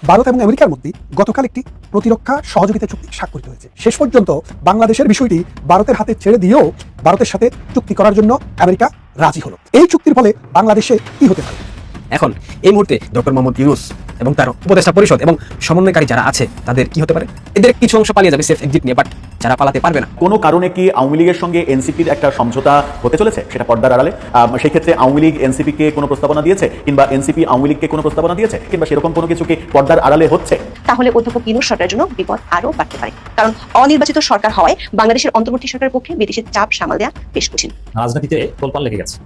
ভারত এবং আমেরিকার মধ্যে গতকাল একটি প্রতিরক্ষা সহযোগিতা চুক্তি স্বাক্ষরিত হয়েছে। শেষ পর্যন্ত বাংলাদেশের বিষয়টি ভারতের হাতে ছেড়ে দিয়েও ভারতের সাথে চুক্তি করার জন্য আমেরিকা রাজি হলো। এই চুক্তির ফলে বাংলাদেশে কি হতে পারে? এখন এই মুহূর্তে ডক্টর মোহাম্মদ ইউনূস এবং তার উপদেষ্টা পরিষদ এবং সমন্বয়কারী যারা আছে তাদের কি হতে পারে? এদের কিছু অংশ পালিয়ে যাবে সেফ এক্সিট নিয়ে, বাট যারা পালাতে পারবে না। কোনো কারণে কি আওয়ামী লীগের সঙ্গে এনসিপির একটা সমঝোতা হতে চলেছে, সেটা পর্দার আড়ালে? সেই ক্ষেত্রে আওয়ামী লীগ এনসিপিকে কোনো প্রস্তাবনা দিয়েছে, কিংবা এনসিপি আওয়ামী লীগকে কোনো প্রস্তাবনা দিয়েছে, কিংবা সেরকম কোনো কিছু কি পর্দার আড়ালে হচ্ছে? তাহলে অধ্যাপক ইউনূস সরকারের জন্য বিপদ আরও বাড়তে পারে, কারণ অনির্বাচিত সরকার হওয়ায় বাংলাদেশের অন্তর্বর্তী সরকারের পক্ষে বিদেশের চাপ সামাল দেওয়া বেশ কঠিন। রাজনীতিতে তোলপাড় লেগে গেছে,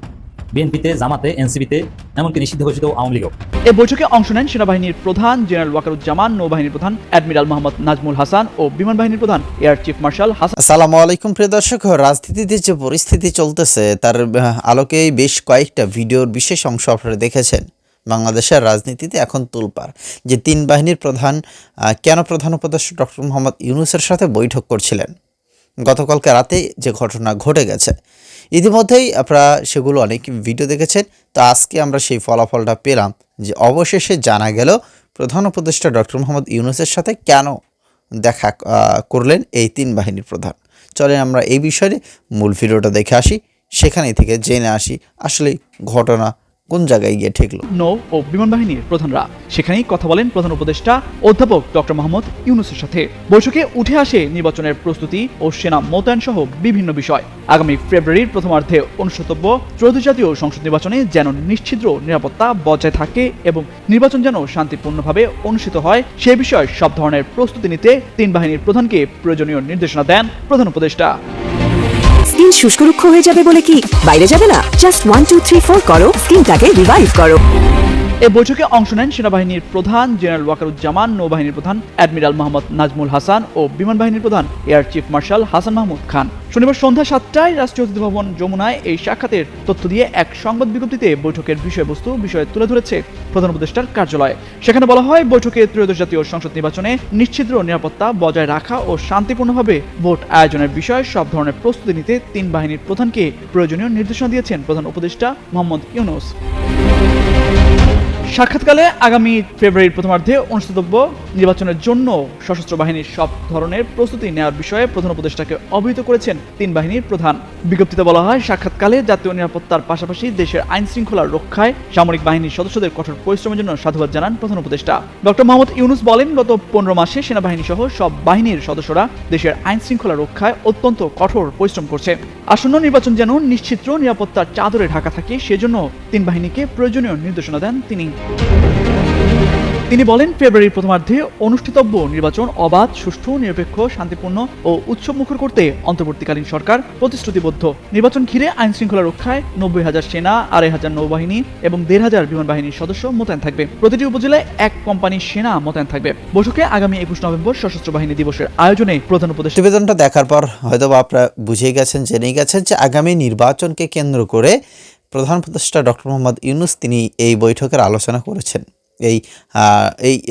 বিএনপিতে, জামাতে, এনসিপিতে, এমনকি নিষিদ্ধ ঘোষিত আওয়ামী লীগও। এ বৈঠকে অংশ নেন সেনাবাহিনীর প্রধান জেনারেল ওয়াকারুজ্জামান, নৌবাহিনীর প্রধান অ্যাডমিরাল মোহাম্মদ নাজমুল হাসান ও বিমান বাহিনীর প্রধান এয়ার চিফ মার্শাল হাসান। আসসালামু আলাইকুম প্রিয় দর্শক, রাজনীতিতে যে পরিস্থিতি চলতেছে তার আলোকে বেশ কয়েকটা ভিডিওর বিশেষ অংশ আপনারা দেখেছেন। বাংলাদেশের রাজনীতিতে এখন তোলপাড় যে তিন বাহিনীর প্রধান কেন প্রধান উপদেষ্টা ডক্টর মোহাম্মদ ইউনূসের সাথে বৈঠক করছিলেন। গতকালকে রাতে যে ঘটনা ঘটে গেছে, ইতিমধ্যেই আপনারা সেগুলো অনেক ভিডিও দেখেছেন। তো আজকে আমরা সেই ফলাফলটা পেলাম যে অবশেষে জানা গেল প্রধান উপদেষ্টা ডক্টর মোহাম্মদ ইউনূসের সাথে কেন দেখা করলেন এই তিন বাহিনীর প্রধান। চলেন আমরা এই বিষয়ে মূল ভিডিওটা দেখে আসি, সেখানে থেকে জেনে আসি আসলে ঘটনা কোন জায়গায় গিয়ে ঠেকলো। নৌ ও বিমান বাহিনীর প্রধানরা সেখানেই কথা বলেন প্রধান উপদেষ্টা অধ্যাপক ডক্টর মোহাম্মদ ইউনূসের সাথে। বৈঠকে উঠে আসে নির্বাচনের প্রস্তুতি ও সেনা মোতায়েন সহ বিভিন্ন বিষয়। আগামী ফেব্রুয়ারির প্রথমার্ধে অনুষ্ঠিতব্য ত্রয়োদশ জাতীয় সংসদ নির্বাচনে যেন নিশ্ছিদ্র নিরাপত্তা বজায় থাকে এবং নির্বাচন যেন শান্তিপূর্ণভাবে অনুষ্ঠিত হয় সে বিষয়ে সব ধরনের প্রস্তুতি নিতে তিন বাহিনীর প্রধানকে প্রয়োজনীয় নির্দেশনা দেন প্রধান উপদেষ্টা। স্কিন শুষ্ক রুক্ষ হয়ে যাবে বলে কি বাইরে যাবে না? জাস্ট 1 2 3 4 করো, স্কিনটাকে রিভাইভ করো। এ বৈঠকে অংশ নেন সেনাবাহিনীর প্রধান জেনারেল ওয়াকারুজ্জামান, নৌবাহিনীর প্রধান অ্যাডমিরাল মোহাম্মদ নাজমুল হাসান ও বিমান বাহিনীর প্রধান Air Chief Marshal Hasan Mahmud Khan. শনিবার সন্ধ্যা 7টায় রাষ্ট্রীয় অতিথি ভবন যমুনায় এই সাক্ষাতের তথ্য দিয়ে এক সংবাদ বিজ্ঞপ্তিতে বৈঠকের বিষয়বস্তু তুলে ধরেছে প্রধান উপদেষ্টার কার্যালয়। সেখানে বলা হয়, বৈঠকে ত্রয়োদশ জাতীয় সংসদ নির্বাচনে নিশ্ছিদ্র নিরাপত্তা বজায় রাখা ও শান্তিপূর্ণভাবে ভোট আয়োজনের বিষয়ে সব ধরনের প্রস্তুতি নিতে তিন বাহিনীর প্রধানকে প্রয়োজনীয় নির্দেশনা দিয়েছেন প্রধান উপদেষ্টা মোহাম্মদ ইউনূস। সাক্ষাৎকালে আগামী ফেব্রুয়ারির প্রথমার্ধে অনুষ্ঠিতব্য নির্বাচনের জন্য সশস্ত্র বাহিনীর সব ধরনের প্রস্তুতি নেওয়ার বিষয়ে প্রধান উপদেষ্টাকে অবহিত করেছেন তিন বাহিনীর প্রধান। বিজ্ঞপ্তিতে বলা হয়, সাক্ষাৎকালে জাতীয় নিরাপত্তার পাশাপাশি দেশের আইন শৃঙ্খলা রক্ষায় সামরিক বাহিনীর সদস্যদের কঠোর পরিশ্রমের জন্য সাধুবাদ জানান প্রধান উপদেষ্টা। ডক্টর মোহাম্মদ ইউনূস বলেন, গত 15 মাসে সেনাবাহিনী সহ সব বাহিনীর সদস্যরা দেশের আইন শৃঙ্খলা রক্ষায় অত্যন্ত কঠোর পরিশ্রম করছে। আসন্ন নির্বাচন যেন নিশ্চিদ্র নিরাপত্তার চাদরে ঢাকা থাকে সেজন্য তিন বাহিনীকে প্রয়োজনীয় নির্দেশনা দেন তিনি। তিনি বলেন, ফেব্রুয়ারির প্রথমার্ধে অনুষ্ঠিতব্য নির্বাচন অবাধ, সুষ্ঠু, নিরপেক্ষ, শান্তিপূর্ণ ও উৎসবমুখর করতে অন্তর্বর্তীকালীন সরকার প্রতিশ্রুতিবদ্ধ। নির্বাচন ঘিরে আইন শৃঙ্খলা রক্ষায় 90,000 সেনা, 2,500 নৌবাহিনী এবং 1,500 বিমান বাহিনীর সদস্য মোতায়েন থাকবে। প্রতিটি উপজেলায় 1 কোম্পানি সেনা মোতায়েন থাকবে। বৈঠকে আগামী 21 নভেম্বর সশস্ত্র বাহিনী দিবসের আয়োজনে প্রধান উপদেষ্টা। প্রতিবেদনটা দেখার পর হয়তো আপনারা বুঝে গেছেন, জেনে গেছেন যে আগামী নির্বাচনকে কেন্দ্র করে প্রধান উপদেষ্টা ডক্টর মোহাম্মদ ইউনূস তিনি এই বৈঠকের আলোচনা করেছেন,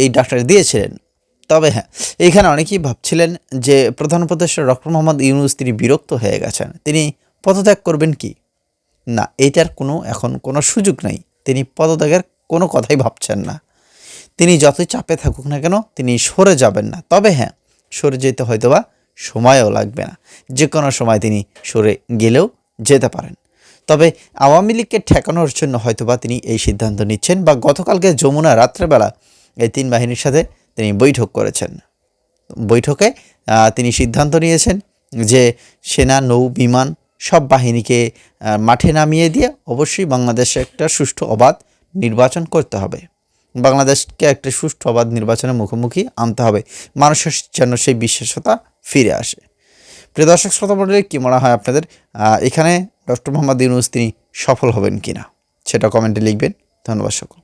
এই ডাক্তার দিয়েছিলেন। তবে হ্যাঁ, এইখানে অনেকেই ভাবছিলেন যে প্রধান উপদেষ্টা ডক্টর মোহাম্মদ ইউনূস তিনি বিরক্ত হয়ে গেছেন, তিনি পদত্যাগ করবেন কি না, এইটার এখন কোনো সুযোগ নাই। তিনি পদত্যাগের কোনো কথাই ভাবছেন না। তিনি যতই চাপে থাকুক না কেন তিনি সরে যাবেন না। তবে হ্যাঁ, সরে যেতে হয়তোবা সময়ও লাগবে না, যে কোনো সময় তিনি সরে গেলেও যেতে পারেন। তবে আওয়ামী লীগকে ঠেকানোর জন্য হয়তোবা তিনি এই সিদ্ধান্ত নিচ্ছেন, বা গতকালকে যমুনা রাত্রেবেলা এই তিন বাহিনীর সাথে তিনি বৈঠক করেছেন। বৈঠকে তিনি সিদ্ধান্ত নিয়েছেন যে সেনা, নৌ, বিমান সব বাহিনীকে মাঠে নামিয়ে দিয়ে অবশ্যই বাংলাদেশে একটা সুষ্ঠু অবাধ নির্বাচন করতে হবে। বাংলাদেশকে একটা সুষ্ঠু অবাধ নির্বাচনের মুখোমুখি আনতে হবে, মানুষের যেন সেই বিশ্বাসতা ফিরে আসে। প্রিয় দর্শক শ্রোতা মণ্ডলী, কী মনে হয় আপনাদের এখানে ডক্টর মোহাম্মদ ইউনূস তিনি সফল হবেন কিনা সেটা কমেন্টে লিখবেন। ধন্যবাদ সকল।